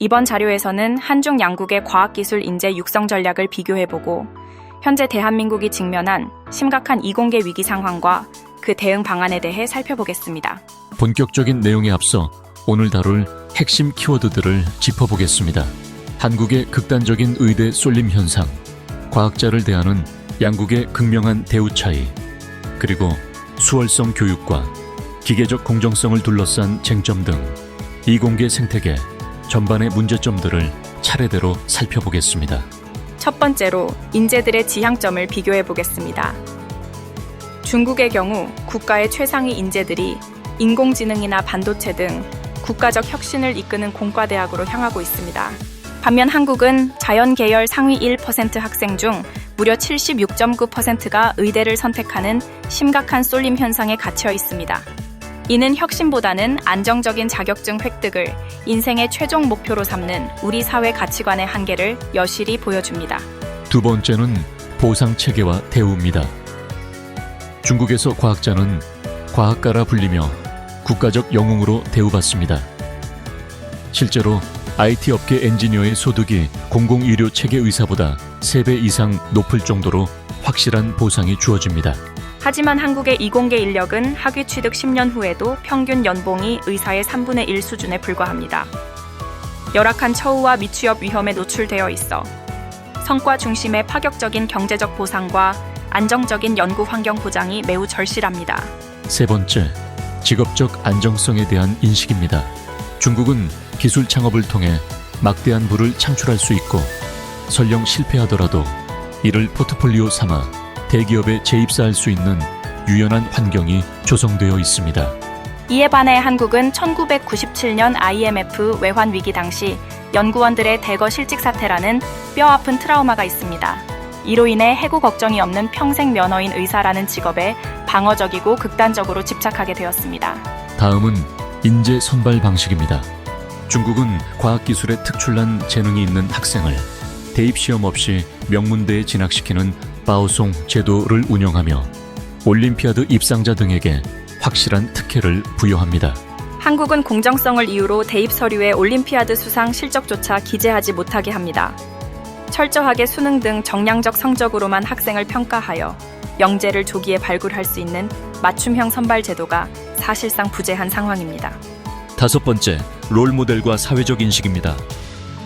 이번 자료에서는 한중 양국의 과학기술 인재 육성 전략을 비교해보고 현재 대한민국이 직면한 심각한 이공계 위기 상황과 그 대응 방안에 대해 살펴보겠습니다. 본격적인 내용에 앞서 오늘 다룰 핵심 키워드들을 짚어보겠습니다. 한국의 극단적인 의대 쏠림 현상, 과학자를 대하는 양국의 극명한 대우 차이, 그리고 수월성 교육과 기계적 공정성을 둘러싼 쟁점 등 이공계 생태계 전반의 문제점들을 차례대로 살펴보겠습니다. 첫 번째로 인재들의 지향점을 비교해 보겠습니다. 중국의 경우 국가의 최상위 인재들이 인공지능이나 반도체 등 국가적 혁신을 이끄는 공과대학으로 향하고 있습니다. 반면 한국은 자연계열 상위 1% 학생 중 무려 76.9%가 의대를 선택하는 심각한 쏠림 현상에 갇혀 있습니다. 이는 혁신보다는 안정적인 자격증 획득을 인생의 최종 목표로 삼는 우리 사회 가치관의 한계를 여실히 보여줍니다. 두 번째는 보상체계와 대우입니다. 중국에서 과학자는 과학가라 불리며 국가적 영웅으로 대우받습니다. 실제로 IT 업계 엔지니어의 소득이 공공의료 체계 의사보다 3배 이상 높을 정도로 확실한 보상이 주어집니다. 하지만 한국의 이공계 인력은 학위 취득 10년 후에도 평균 연봉이 의사의 3분의 1 수준에 불과합니다. 열악한 처우와 미취업 위험에 노출되어 있어 성과 중심의 파격적인 경제적 보상과 안정적인 연구 환경 보장이 매우 절실합니다. 세 번째, 직업적 안정성에 대한 인식입니다. 중국은 기술 창업을 통해 막대한 부를 창출할 수 있고 설령 실패하더라도 이를 포트폴리오 삼아 대기업에 재입사할 수 있는 유연한 환경이 조성되어 있습니다. 이에 반해 한국은 1997년 IMF 외환 위기 당시 연구원들의 대거 실직 사태라는 뼈아픈 트라우마가 있습니다. 이로 인해 해고 걱정이 없는 평생 면허인 의사라는 직업에 방어적이고 극단적으로 집착하게 되었습니다. 다음은 인재 선발 방식입니다. 중국은 과학기술에 특출난 재능이 있는 학생을 대입시험 없이 명문대에 진학시키는 바오송 제도를 운영하며 올림피아드 입상자 등에게 확실한 특혜를 부여합니다. 한국은 공정성을 이유로 대입 서류에 올림피아드 수상 실적조차 기재하지 못하게 합니다. 철저하게 수능 등 정량적 성적으로만 학생을 평가하여 영재를 조기에 발굴할 수 있는 맞춤형 선발 제도가 사실상 부재한 상황입니다. 다섯 번째, 롤모델과 사회적 인식입니다.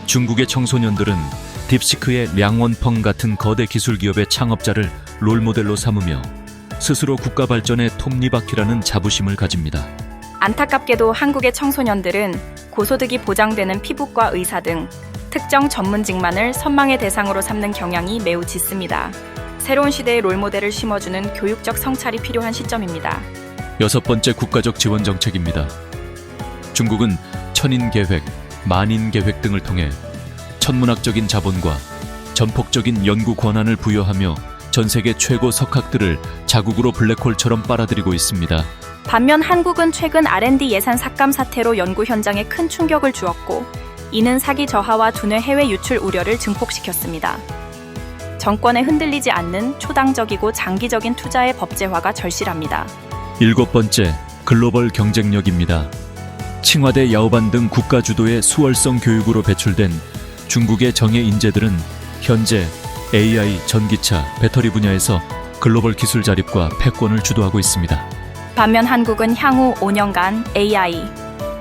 중국의 청소년들은 딥시크의 량원펑 같은 거대 기술 기업의 창업자를 롤모델로 삼으며 스스로 국가 발전의 톱니바퀴라는 자부심을 가집니다. 안타깝게도 한국의 청소년들은 고소득이 보장되는 피부과 의사 등 특정 전문직만을 선망의 대상으로 삼는 경향이 매우 짙습니다. 새로운 시대의 롤모델을 심어주는 교육적 성찰이 필요한 시점입니다. 여섯 번째, 국가적 지원 정책입니다. 중국은 천인 계획, 만인 계획 등을 통해 천문학적인 자본과 전폭적인 연구 권한을 부여하며 전 세계 최고 석학들을 자국으로 블랙홀처럼 빨아들이고 있습니다. 반면 한국은 최근 R&D 예산 삭감 사태로 연구 현장에 큰 충격을 주었고 이는 사기 저하와 두뇌 해외 유출 우려를 증폭시켰습니다. 정권에 흔들리지 않는 초당적이고 장기적인 투자의 법제화가 절실합니다. 일곱 번째, 글로벌 경쟁력입니다. 칭화대 야오반 등 국가 주도의 수월성 교육으로 배출된 중국의 정예 인재들은 현재 AI, 전기차, 배터리 분야에서 글로벌 기술 자립과 패권을 주도하고 있습니다. 반면 한국은 향후 5년간 AI,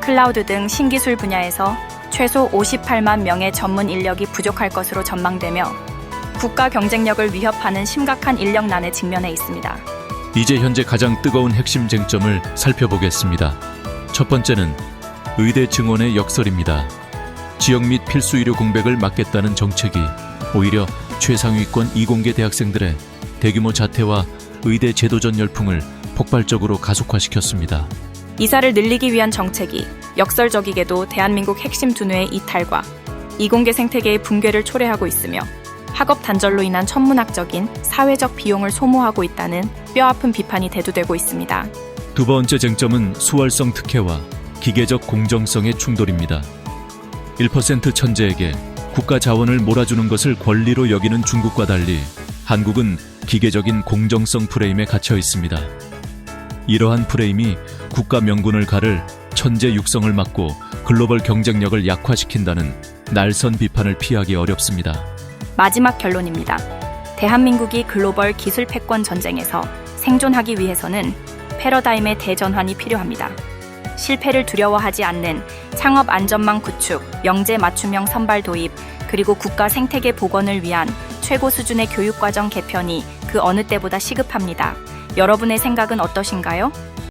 클라우드 등 신기술 분야에서 최소 58만 명의 전문 인력이 부족할 것으로 전망되며 국가 경쟁력을 위협하는 심각한 인력난에 직면해 있습니다. 이제 현재 가장 뜨거운 핵심 쟁점을 살펴보겠습니다. 첫 번째는 의대 증원의 역설입니다. 지역 및 필수 의료 공백을 막겠다는 정책이 오히려 최상위권 이공계 대학생들의 대규모 자퇴와 의대 제도전 열풍을 폭발적으로 가속화시켰습니다. 이사를 늘리기 위한 정책이 역설적이게도 대한민국 핵심 두뇌의 이탈과 이공계 생태계의 붕괴를 초래하고 있으며 학업 단절로 인한 천문학적인 사회적 비용을 소모하고 있다는 뼈아픈 비판이 대두되고 있습니다. 두 번째 쟁점은 수월성 특혜와 기계적 공정성의 충돌입니다. 1% 천재에게 국가 자원을 몰아주는 것을 권리로 여기는 중국과 달리 한국은 기계적인 공정성 프레임에 갇혀 있습니다. 이러한 프레임이 국가 명분을 가를 천재 육성을 막고 글로벌 경쟁력을 약화시킨다는 날선 비판을 피하기 어렵습니다. 마지막 결론입니다. 대한민국이 글로벌 기술 패권 전쟁에서 생존하기 위해서는 패러다임의 대전환이 필요합니다. 실패를 두려워하지 않는 창업 안전망 구축, 영재 맞춤형 선발 도입, 그리고 국가 생태계 복원을 위한 최고 수준의 교육과정 개편이 그 어느 때보다 시급합니다. 여러분의 생각은 어떠신가요?